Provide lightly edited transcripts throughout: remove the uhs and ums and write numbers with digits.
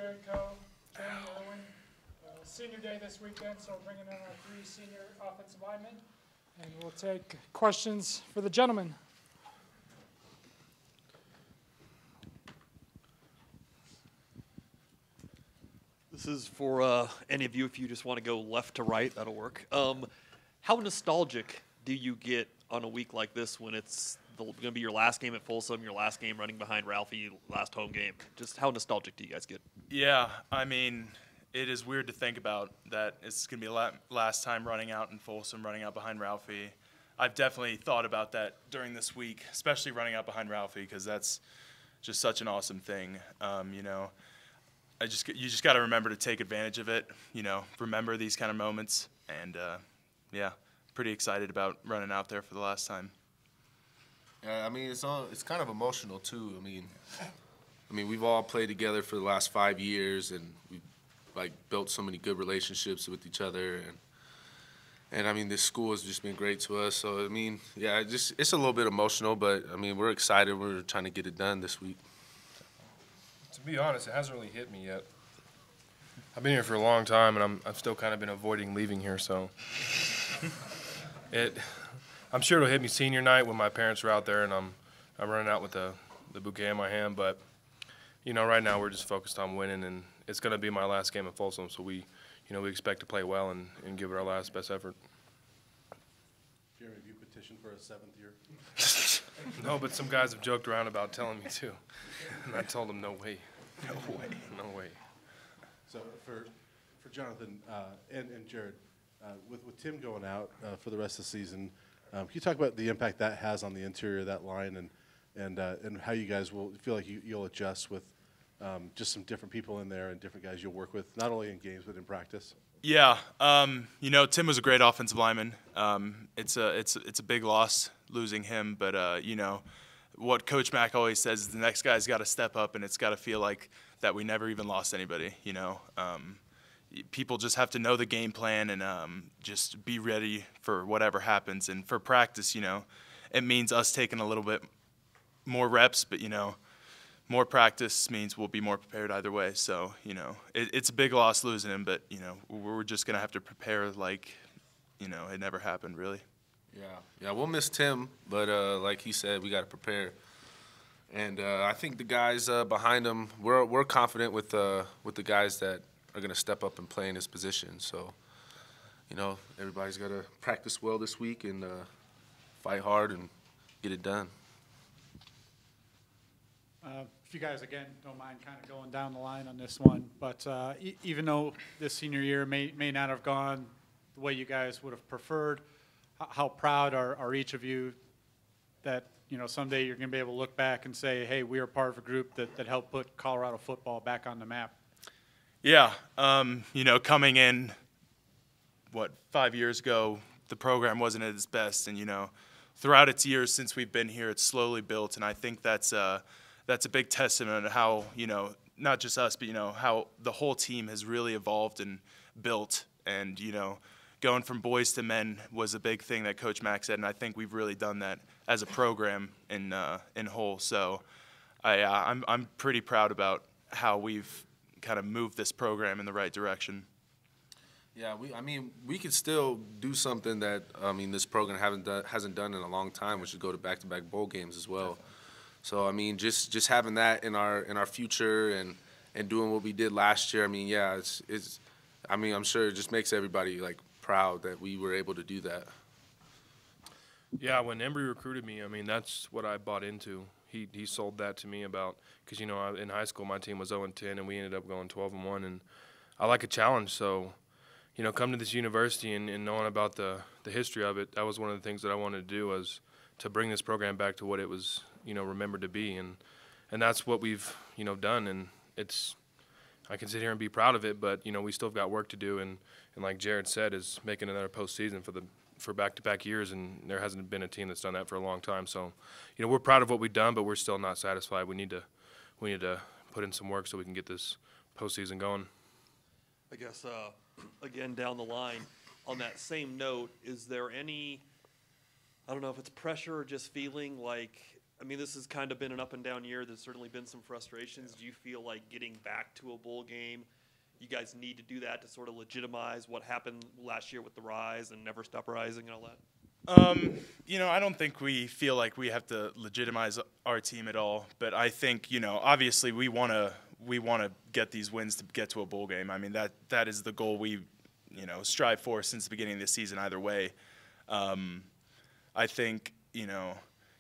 Jared Coe, Tony Irwin. Senior day this weekend, so we're bringing in our 3 senior offensive linemen. And we'll take questions for the gentlemen. This is for any of you. If you just want to go left to right, that'll work. How nostalgic do you get on a week like this when it's going to be your last game at Folsom, your last game running behind Ralphie, last home game? Just how nostalgic do you guys get? Yeah, I mean, it is weird to think about that it's going to be the last time running out in Folsom, running out behind Ralphie. I've definitely thought about that during this week, especially running out behind Ralphie, because that's just such an awesome thing. You know, you just got to remember to take advantage of it. You know, remember these kind of moments, and yeah, pretty excited about running out there for the last time. Yeah, I mean, it's kind of emotional too. I mean, we've all played together for the last 5 years, and we've built so many good relationships with each other, and I mean, this school has just been great to us. So I mean, yeah, it's a little bit emotional, but I mean, we're excited. We're trying to get it done this week. To be honest, it hasn't really hit me yet. I've been here for a long time, and I've still kind of been avoiding leaving here. So I'm sure it'll hit me senior night when my parents are out there, and I'm running out with the bouquet in my hand. But you know, right now we're just focused on winning, and it's going to be my last game at Folsom. So we expect to play well and give it our last best effort. Jeremy, have you petitioned for a 7th year? No, but some guys have joked around about telling me to, and I told them no way. No way. No way. So for Jonathan and Jared, with Tim going out for the rest of the season, can you talk about the impact that has on the interior of that line and how you guys will feel like you'll adjust with just some different people in there and different guys you'll work with, not only in games but in practice? Yeah, you know, Tim was a great offensive lineman. It's a big loss losing him, but you know, what Coach Mack always says is the next guy's got to step up, and it's got to feel like that we never even lost anybody. You know, people just have to know the game plan and just be ready for whatever happens. And for practice, you know, it means us taking a little bit more reps, but you know, more practice means we'll be more prepared either way. So, you know, it's a big loss losing him, but, you know, we're just going to have to prepare like, you know, it never happened, really. Yeah, we'll miss Tim, but like he said, we got to prepare. And I think the guys behind him, we're confident with the guys that are going to step up and play in his position. So, you know, everybody's got to practice well this week and fight hard and get it done. If you guys, again, don't mind kind of going down the line on this one, but even though this senior year may not have gone the way you guys would have preferred, how proud are each of you that, you know, someday you're going to be able to look back and say, hey, we are part of a group that helped put Colorado football back on the map? Yeah, you know, coming in, 5 years ago, the program wasn't at its best, and, you know, throughout its years since we've been here, it's slowly built, and I think that's a big testament to how, you know, not just us, but, you know, how the whole team has really evolved and built. And, you know, going from boys to men was a big thing that Coach Mack said, and I think we've really done that as a program in whole. So I'm pretty proud about how we've kind of moved this program in the right direction. Yeah, I mean, we could still do something that, I mean, this program hasn't done in a long time, which is go to back-to-back bowl games as well. So I mean, just having that in our future and doing what we did last year. I mean, yeah, it's I mean, I'm sure it just makes everybody proud that we were able to do that. Yeah, when Embry recruited me, I mean, that's what I bought into. He sold that to me about, because you know, in high school my team was 0-10 and we ended up going 12-1, and I like a challenge. So, you know, coming to this university and knowing about the history of it, that was one of the things that I wanted to do, was to bring this program back to what it was, you know, remembered to be, and that's what we've, you know, done. And I can sit here and be proud of it, but you know, we still have got work to do, and like Jared said, is making another postseason for back-to-back years, and there hasn't been a team that's done that for a long time. So, you know, we're proud of what we've done, but we're still not satisfied. We need to put in some work so we can get this postseason going. I guess again down the line, on that same note, is there any, I don't know if it's pressure or just feeling like I mean, this has kind of been an up and down year. There's certainly been some frustrations. Do you feel like getting back to a bowl game, you guys need to do that to sort of legitimize what happened last year with the Rise and Never Stop Rising and all that? I don't think we feel like we have to legitimize our team at all. But I think, obviously we want to get these wins to get to a bowl game. I mean, that is the goal we, strive for since the beginning of the season either way. I think,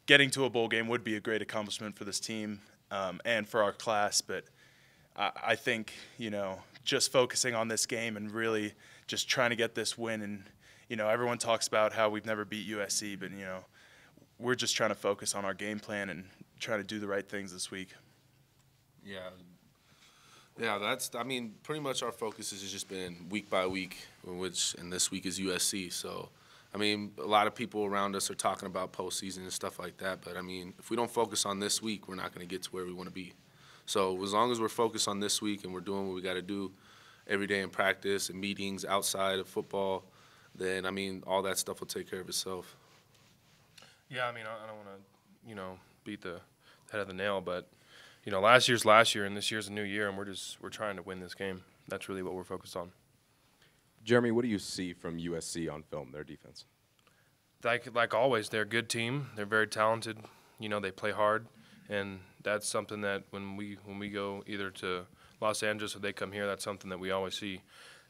getting to a bowl game would be a great accomplishment for this team and for our class. But I think, just focusing on this game and really just trying to get this win. And, everyone talks about how we've never beat USC, but, we're just trying to focus on our game plan and trying to do the right things this week. Yeah. Yeah, pretty much our focus has just been week by week, and this week is USC. So, a lot of people around us are talking about postseason and stuff like that. But, if we don't focus on this week, we're not going to get to where we want to be. So as long as we're focused on this week and we're doing what we got to do every day in practice and meetings outside of football, then, all that stuff will take care of itself. Yeah, I don't want to, beat the head of the nail, but, last year's last year and this year's a new year, and we're trying to win this game. That's really what we're focused on. Jeremy, what do you see from USC on film, their defense? Like always, they're a good team. They're very talented. They play hard, and that's something that when we go either to Los Angeles or they come here, that's something that we always see.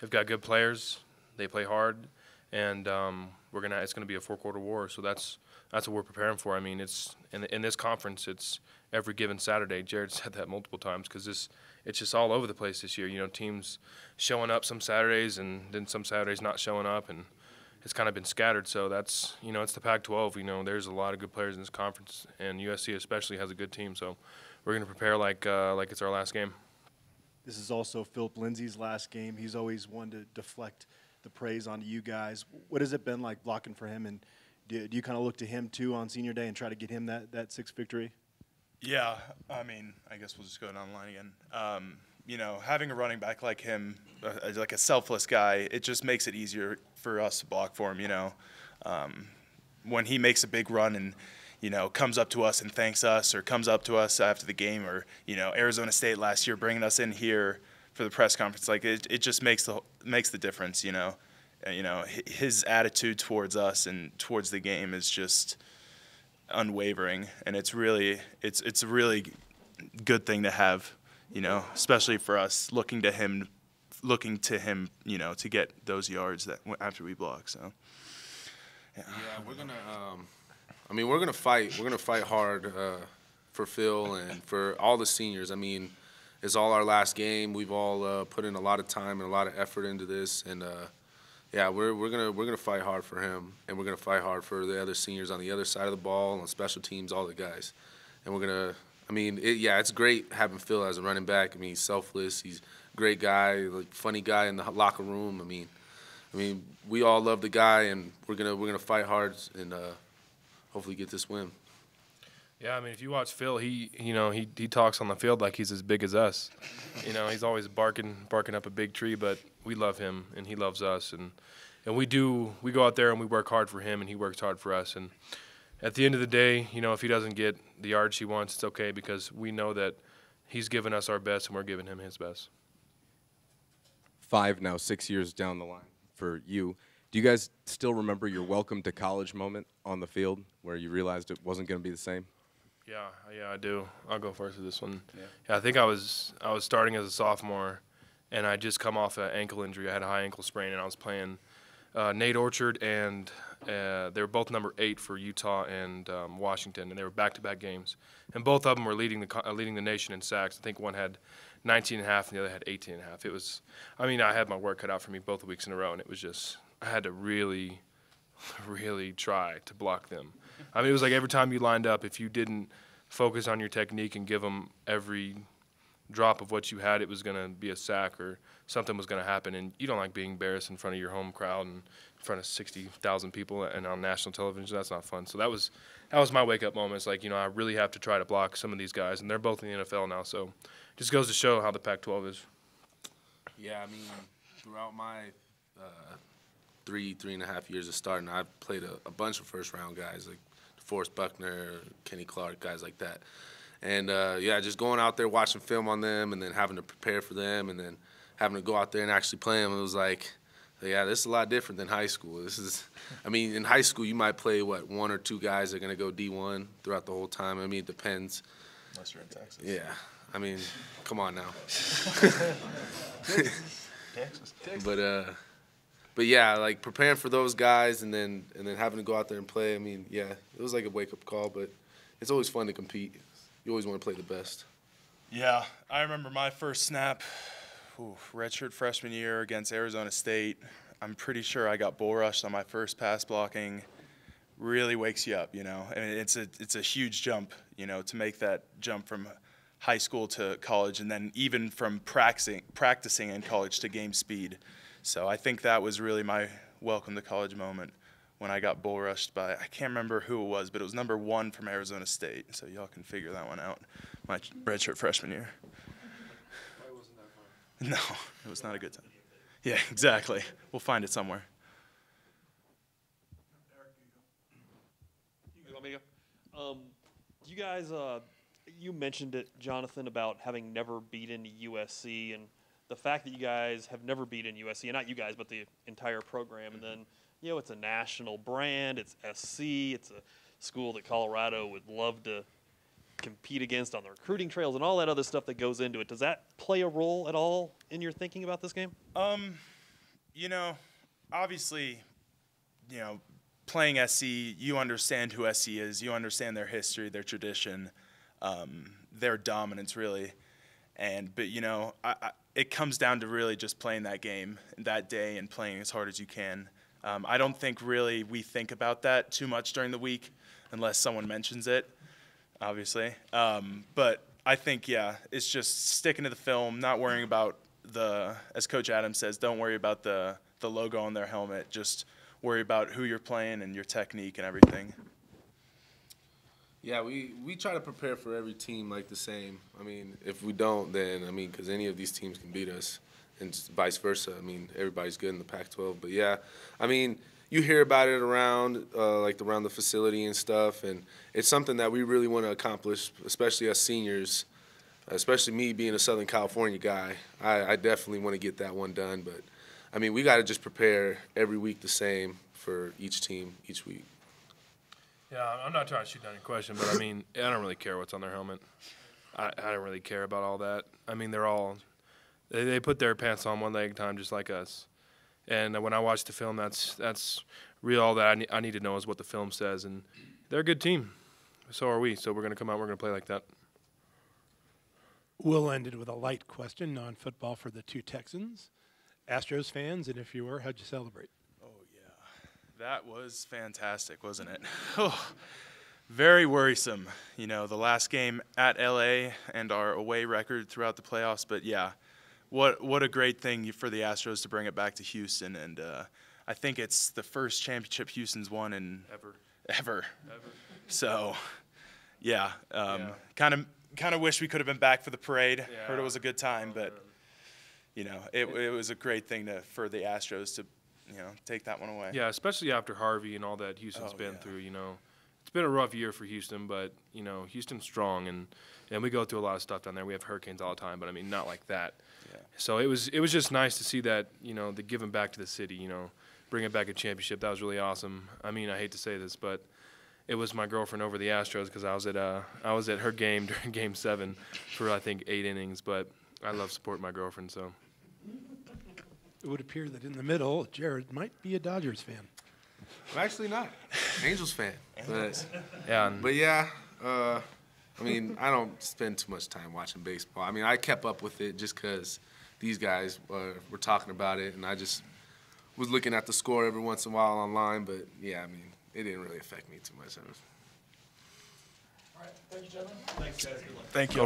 They've got good players. They play hard, and it's gonna be a 4-quarter war. So that's what we're preparing for. It's in this conference, it's every given Saturday. Jared said that multiple times because it's just all over the place this year. Teams showing up some Saturdays and then some Saturdays not showing up, and it's kind of been scattered. So that's it's the Pac-12. There's a lot of good players in this conference, and USC especially has a good team. So we're going to prepare like it's our last game. This is also Philip Lindsay's last game. He's always one to deflect the praise onto you guys. What has it been like blocking for him, and do you kind of look to him too on senior day and try to get him that sixth victory? Yeah, I guess we'll just go down the line again. Having a running back like him, like a selfless guy, it just makes it easier for us to block for him, when he makes a big run and, comes up to us and thanks us, or comes up to us after the game, or, Arizona State last year bringing us in here for the press conference, like it just makes the difference, his attitude towards us and towards the game is just unwavering, and it's a really good thing to have, especially for us looking to him, to get those yards that after we block. So yeah, we're gonna we're gonna fight. We're gonna fight hard for Phil and for all the seniors. It's all our last game. We've all put in a lot of time and a lot of effort into this, and we're gonna fight hard for him, and we're gonna fight hard for the other seniors on the other side of the ball, on special teams, all the guys, and we're gonna. It's great having Phil as a running back. He's selfless. He's a great guy, like funny guy in the locker room. We all love the guy, and we're gonna fight hard and hopefully get this win. Yeah, if you watch Phil, he talks on the field like he's as big as us. He's always barking up a big tree, but we love him and he loves us, and we go out there and we work hard for him and he works hard for us. And at the end of the day, if he doesn't get the yards he wants, it's okay, because we know that he's given us our best and we're giving him his best. 5 now, 6 years down the line for you. Do you guys still remember your welcome to college moment on the field where you realized it wasn't going to be the same? Yeah, I do. I'll go first with this one. Yeah, I think I was starting as a sophomore, and I just come off an ankle injury. I had a high ankle sprain, and I was playing Nate Orchard, and they were both number 8 for Utah and Washington, and they were back-to-back games. And both of them were leading the nation in sacks. I think one had 19 and a half, and the other had 18 and a half. It was, I had my work cut out for me both weeks in a row, and it was just, I had to really try to block them. It was like every time you lined up, if you didn't focus on your technique and give them every drop of what you had, it was going to be a sack or something was going to happen. And you don't like being embarrassed in front of your home crowd and in front of 60,000 people and on national television. That's not fun. So that was my wake-up moment. It's like, I really have to try to block some of these guys, and they're both in the NFL now. So it just goes to show how the Pac-12 is. Yeah, throughout my 3.5 years of starting, I've played a bunch of first-round guys. Like, the Forrest Buckner, Kenny Clark, guys like that. And, yeah, just going out there watching film on them and then having to prepare for them and then having to go out there and actually play them, it was like, yeah, this is a lot different than high school. This is, I mean, in high school you might play, what, 1 or 2 guys that are going to go D1 throughout the whole time. I mean, it depends. Unless you're in Texas. Yeah, I mean, come on now. Texas. But yeah, like preparing for those guys and then having to go out there and play. I mean, yeah, it was like a wake up call, but it's always fun to compete. You always want to play the best. Yeah, I remember my first snap, redshirt freshman year against Arizona State. I'm pretty sure I got bull rushed on my first pass blocking. Really wakes you up, you know. I mean, it's a huge jump, you know, to make that jump from high school to college, and then even from practicing in college to game speed. So I think that was really my welcome to college moment when I got bull rushed by, I can't remember who it was, but it was number 1 from Arizona State. So y'all can figure that one out. My redshirt freshman year. Why wasn't that fun? No, it was not a good time. Yeah, exactly. We'll find it somewhere. You want me to go? You guys, you mentioned it, Jonathan, about having never beaten USC and the fact that you guys have never beaten USC, and not you guys, but the entire program. And then, you know, it's a national brand. It's SC. It's a school that Colorado would love to compete against on the recruiting trails and all that other stuff that goes into it. Does that play a role at all in your thinking about this game? You know, obviously, you know, playing SC, you understand who SC is. You understand their history, their tradition, their dominance, really. But you know, it comes down to really just playing that game that day and playing as hard as you can. I don't think really we think about that too much during the week unless someone mentions it, obviously. But I think, yeah, it's just sticking to the film, not worrying about as Coach Adams says, don't worry about the logo on their helmet. Just worry about who you're playing and your technique and everything. Yeah, we try to prepare for every team like the same. I mean, if we don't, then, I mean, because any of these teams can beat us and vice versa. I mean, everybody's good in the Pac-12. But, yeah, I mean, you hear about it around, around the facility and stuff, and it's something that we really want to accomplish, especially as seniors, especially me being a Southern California guy. I definitely want to get that one done. But, I mean, we got to just prepare every week the same for each team each week. Yeah, I'm not trying to shoot down your question, but I mean, I don't really care what's on their helmet. I don't really care about all that. I mean, they put their pants on one leg at a time just like us. And when I watch the film, that's real. All that I need to know is what the film says. And they're a good team. So are we. So we're going to come out, we're going to play like that. We'll end it with a light question, non-football for the 2 Texans. Astros fans, and if you were, how'd you celebrate? That was fantastic, wasn't it? Oh, very worrisome, you know, the last game at LA and our away record throughout the playoffs. But, yeah, what a great thing for the Astros to bring it back to Houston. And I think it's the first championship Houston's won in ever. So, yeah, kind of wish we could have been back for the parade. Yeah. Heard it was a good time, but, you know, it was a great thing for the Astros to, you know, take that one away. Yeah, especially after Harvey and all that Houston's been through, you know. It's been a rough year for Houston, but, you know, Houston's strong, and we go through a lot of stuff down there. We have hurricanes all the time, but, I mean, not like that. Yeah. So it was just nice to see that, you know, the giving back to the city, you know, bringing back a championship. That was really awesome. I mean, I hate to say this, but it was my girlfriend over the Astros because I was at her game during Game 7 for, I think, 8 innings, but I love supporting my girlfriend, so. It would appear that in the middle, Jared might be a Dodgers fan. I'm actually not. Angels fan. But yeah, I mean, I don't spend too much time watching baseball. I mean, I kept up with it just because these guys were talking about it, and I just was looking at the score every once in a while online. But, yeah, I mean, it didn't really affect me too much. All right. Thank you, gentlemen. Thanks, guys. Good luck. Thank you.